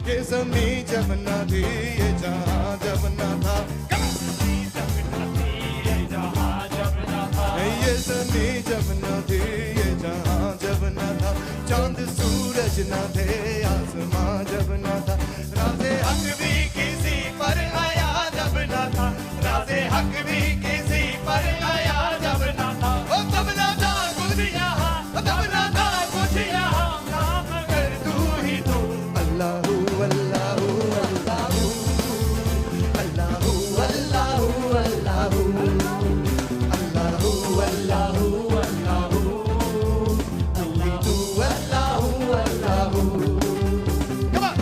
ये ज़मीं जब न थी ये जहां जब न था, ये ज़मीं जब न थी ये जहां जब न था, चांद सूरज न थे आसमां जब न था, राज़े हक भी किसी पर आया जब न था, राज़े हक भी किसी पर आया जब न था, ओ तब न था कुछ यहाँ, तब न था कुछ यहाँ, नाम कर तू ही तू। अल्लाहू अल्लाहू अल्लाहू अल्लाहू अल्लाहू अल्लाहू अल्लाहू अल्लाहू अल्लाहू तू अल्लाहू अल्लाहू। Come on.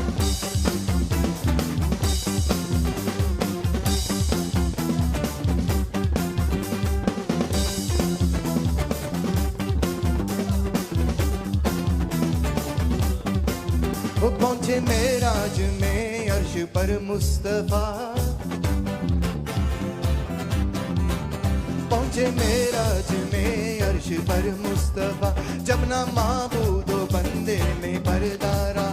वो पहुंचे मेराज में अर्श पर मुस्तफा, पहुंचे मेराज में अर्श पर मुस्तफा, जब ना माबूदो बंदे में परदारा,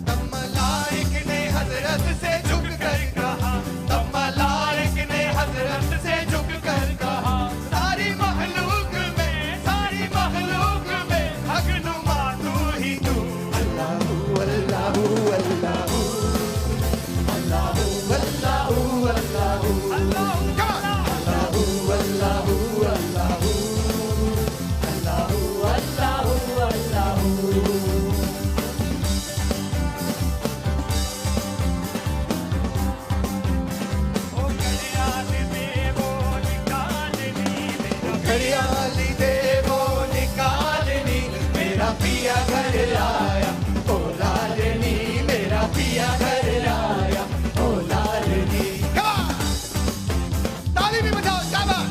तब मलाइक ने हजरत से झुक कर कहा, तब मलाइक ने हजरत से झुक कर कहा, सारी मखलूक में हक नुमा तू ही तू। अल्लाहू अल्लाहू अल्लाहू अल्लाहू अल्लाहू अल्लाहू अल्लाहू अल्लाहू अल्लाहू अल्लाहू अल्लाहू। घड़ियाली दे वो निकालनी मेरा पिया घर आया, ओ लालनी मेरा पिया घर आया, ओ लालनी। ताली भी बजाओ, शाबाश।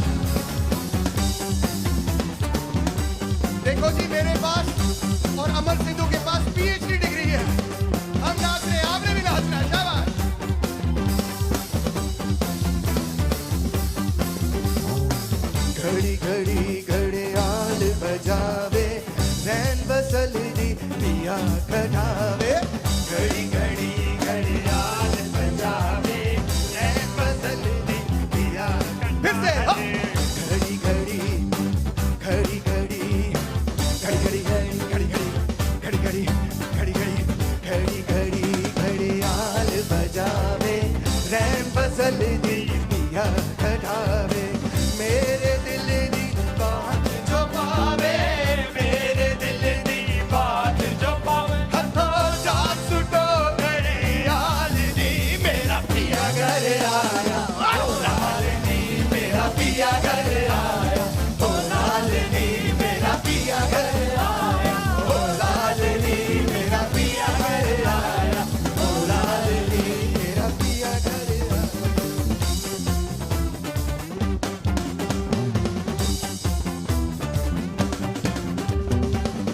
देखो जी मेरे पास और अमर सिद्धू के पास पीएचडी डिग्री है, हम नाच रहे हैं, आपने भी नाचना है, शाबाश। घड़ी घड़ी घड़ियाल बजावे रैन बसल दी पिया खटावे, घड़ी घड़ी घड़ियाल बजावे रैन बसल दी पिया खटावे, घड़ी घड़ी घड़ी घड़ी घड़ी घड़ी घड़ी घड़ी घड़ी घड़ी घड़ी घड़ी घड़ियाल बजावे रैन बसल दी पिया खटावे, मेरे दिल दी बात जो पावे, मेरे दिल दी बात जो पावे, हथों जा सुटो घड़ियाल दी मेरा पिया घर आया, ओ लालनी मेरा पिया घर आया, ओ लालनी मेरा पिया घर आया, ओ लालनी मेरा पिया घर आया, ओ लालनी मेरा पिया घर आया।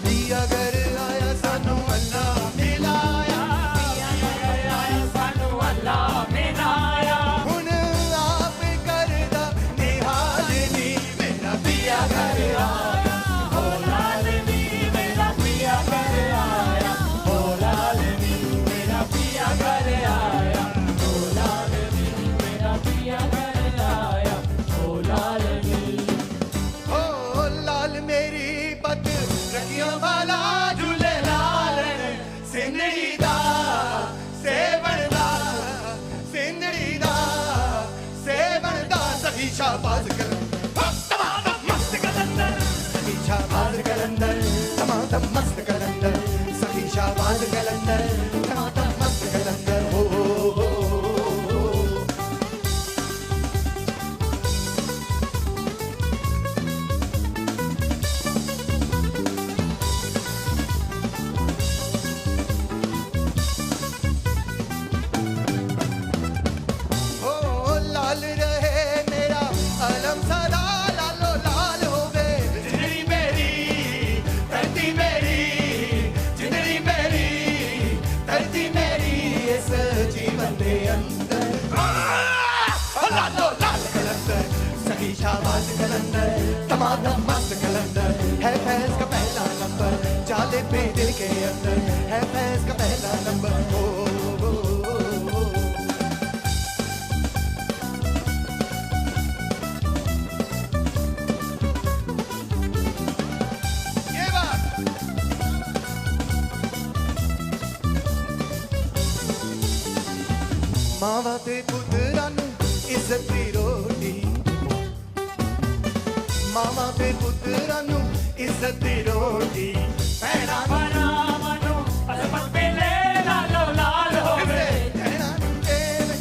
पिया घर आया सानू अल्लाह मिलाया, पिया घर आया सानू अल्लाह मिलाया, हुण आप करदा निहालनी मेरा पिया घर आया, ओ लालनी मेरा पिया घर आया, ओ लालनी मेरा पिया घर आया, ओ लालनी मेरा पिया घर आया, ओ लालनी। ओ लाल मेरी पत रखियां वाला झूले लाल सिंधड़ी दा सेवण दा, सिंधड़ी दा सेवण दा, सही शाबाज तमाम मस्त कलंदर, सही शाबाज कलंदर तमाम मस्त कलंदर, सही शाबाज कलंदर तमाम मस्त कलंदर। हो लाल रहे मेरा अलम सदा, लालो लाल होवे जिंदड़ी मेरी, धरती मेरी, जिंदड़ी मेरी, धरती मेरी, इस जीवन दे अंदर लालो लाल कलंदर, सही शाबाज कलंदर तमाम मस्त कलंदर, है फैज का पहला नंबर, जाले पे दिल के अंदर है फैज का पहला नंबर। ओ मावा ते पुत्रां नूं इज्जत दी रोटी, मावा ते पुत्रां नूं इज्जत दी रोटी, भैणां भरावां नूं अज़मत मिले, लालो लाल होवे। भैणां नूं तेरे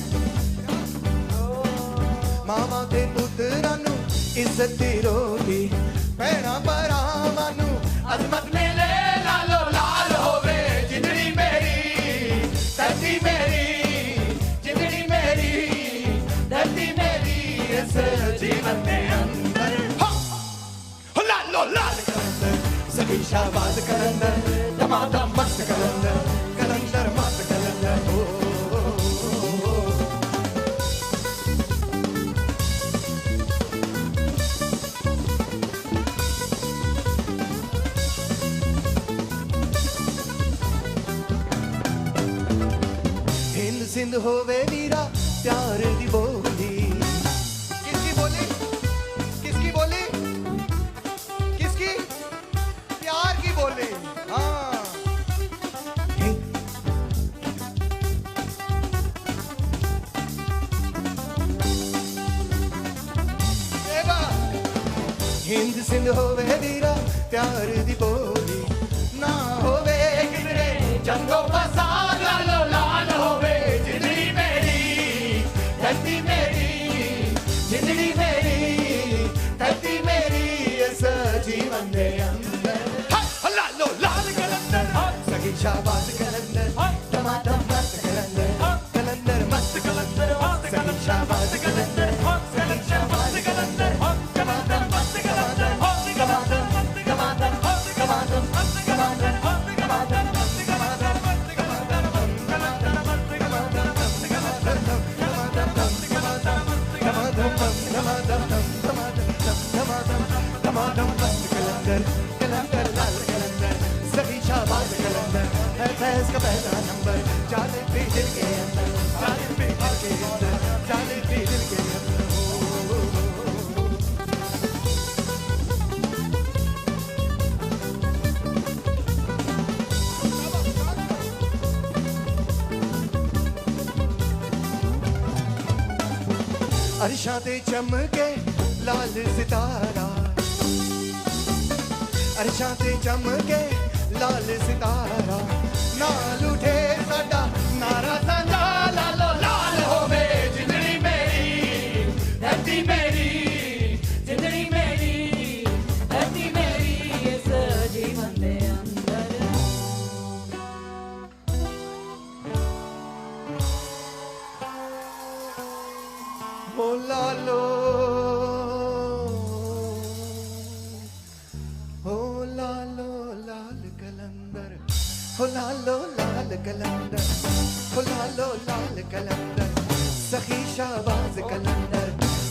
मावा ते पुत्रां नूं इज्जत दी रोटी, भैणां भरावां नूं अज़मत मिले, लालो लाल होवे। जिंदड़ी मेरी धरती मेरी, जिंदड़ी मेरी धरती मेरी, इस जीवन दे अंदर हो लालो लाल कलंदर, सभी शाबाद कलंदर, दमादम मस्त कलंदर, कलंदर मस्त कलंदर हो। हिंद सिंध होवे वीरा प्यार दी बोली, किसकी बोली, किसकी बोली, किसकी, प्यार की बोली। हाँ हिंद सिंध होवे वीरा प्यार दी बोली, ना होवे किधरे जंगो फसाद, लालो लाल होवे। जिंदड़ी मेरी धरती मेरी, जिंदड़ी मेरी धरती मेरी, इस जीवन दे अंदर लालो लाल कलंदर, सगी शाबाद कलंदर, टमाटर मस्त कलंदर, कलंदर मस्त कलंदर, सगी शाबाद कलंदर, सगी शाबाद कलंदर, टमाटर मस्त कलंदर, टमाटर टमाटर टमाटर टमाटर टमाटर टमाटर मस्त कलंदर, कलंदर लाल कलंदर, सभी शाबाद कलंदर, है फैज़ का पहला नंबर, जाने भी दिल के अंदर, जाने भी दिल के अंदर, जाने भी दिल के अंदर। अरशां ते चमके लाल सितारा, अरशां ते चमके लाल सितारा, नाल उठे साडा नारा सांझा, लालो लाल होवे। जिंदड़ी मेरी धरती मेरी, जिंदड़ी मेरी धरती मेरी, इस जीवन दे अंदर ओ लालो, ओ लालो लाल कलंदर, ओ लालो लाल कलंदर, ओ लालो लाल कलंदर, सखी शाबाज कलंदर,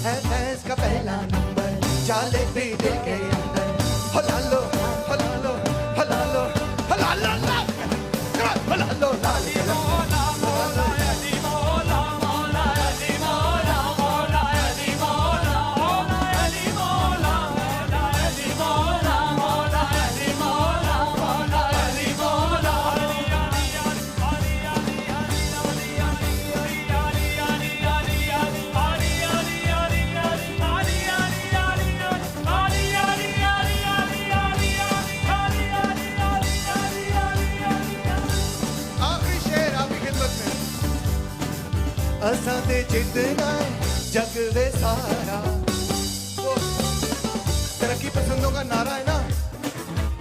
है फैज़ का पहला नंबर, जाले भी दिल के अंदर, हो लालो हो लालो हो लालो हो लालो लाल कलंदर, हो लालो लाल कलंदर। असां ते जितना जग वे सारा, तरक्की पसंदों का नारा है ना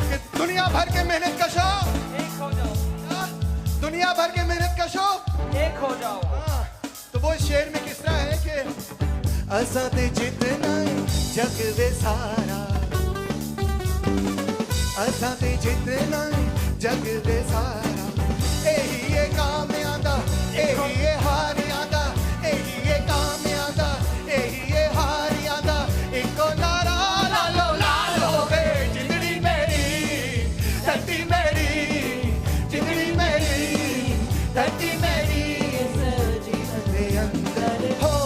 कि दुनिया भर के मेहनत कशो एक हो जाओ, दुनिया भर के मेहनत कशो एक हो जाओ। तो वो शेर में किस तरह है कि असां ते जितना जग वे सारा, असां ते जितना जग वे सारा, एही ये कामयाबा, एही ये हारियादा, एही ये कामयाबा, एही ये हारियादा, इको नारा लालो लाल होवे। जिंदड़ी मेरी धरती मेरी, जिंदड़ी मेरी धरती मेरी, इस जीवन दे अंदर हो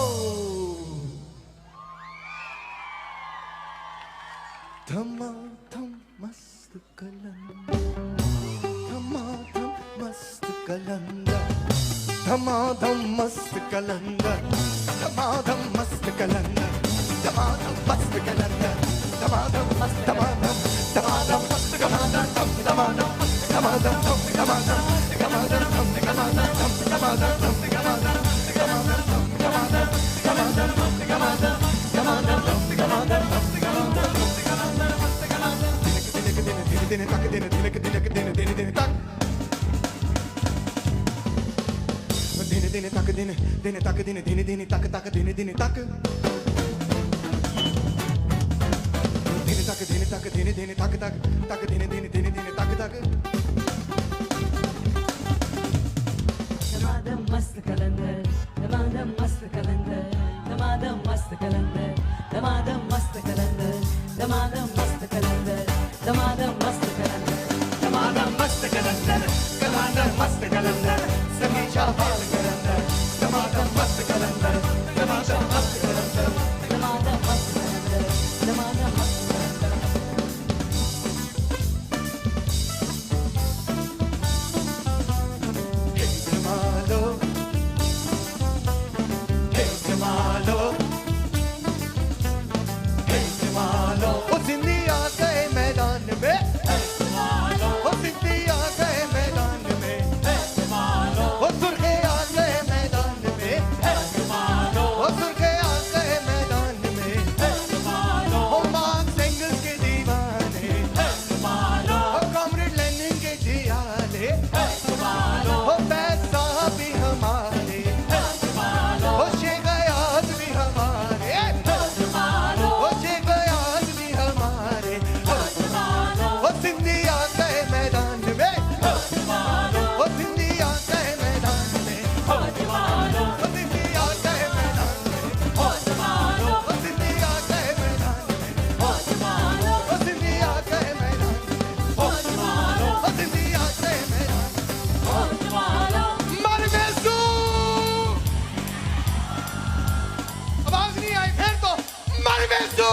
धमाधम मस्त कलंदर, धमाधम धमाधम मस्त कलंदर धमाधम मस्त कलंदर धमाधम मस्त कलंदर धमाधम मस्त धमाधम धमाधम मस्त धमाधम धमाधम धमाधम धमाधम धमाधम धमाधम दिन तक दिन दिन दिन दिन दिन दिन तक दिन दिन तक दिन दिन तक दिन दिन दिन तक तक दिन दिन तक दिन तक दिन तक दिन दिन तक तक तक दिन दिन दिन दिन तक तक धमाधम मस्त कलंदर धमाधम मस्त कलंदर धमाधम मस्त कलंदर धमाधम मस्त कलंदर धमाधम मस्त कलंदर धमाधम मस्त कलंदर धमाधम मस्त कलंदर धमाधम मस्त कलंदर सभी शाबाश कलंदर धमाधम मस्त कलंदर धमाधम मस्त कलंदर धमाधम मस्त कलंदर धमाधम मस्त कलंदर जमालो हे जमालो हे जमालो ओ सिंधिया के मैदान में ओ सिंधिया के मैदान में ओ सुर्खे आ गए मैदान में ओ सुर्खे आ गए मैदान में ओ मार्क सिंगल के दीवाने ओ कॉमरेड लेनिन के जियाले ओ पैसा भी हमारे ओ शेखयात भी हमारे ओ शेखयात भी हमारे ओ सिंधिया के मैदान में ओ सिंधिया के मैदान में ओ सिंधिया के मैदान में ओ सिंधिया के मैदान में ओ सिंधिया के मैदान में ओ सिंधिया के मैदान मर बेसू आवाज नहीं आई फिर तो मर बेसू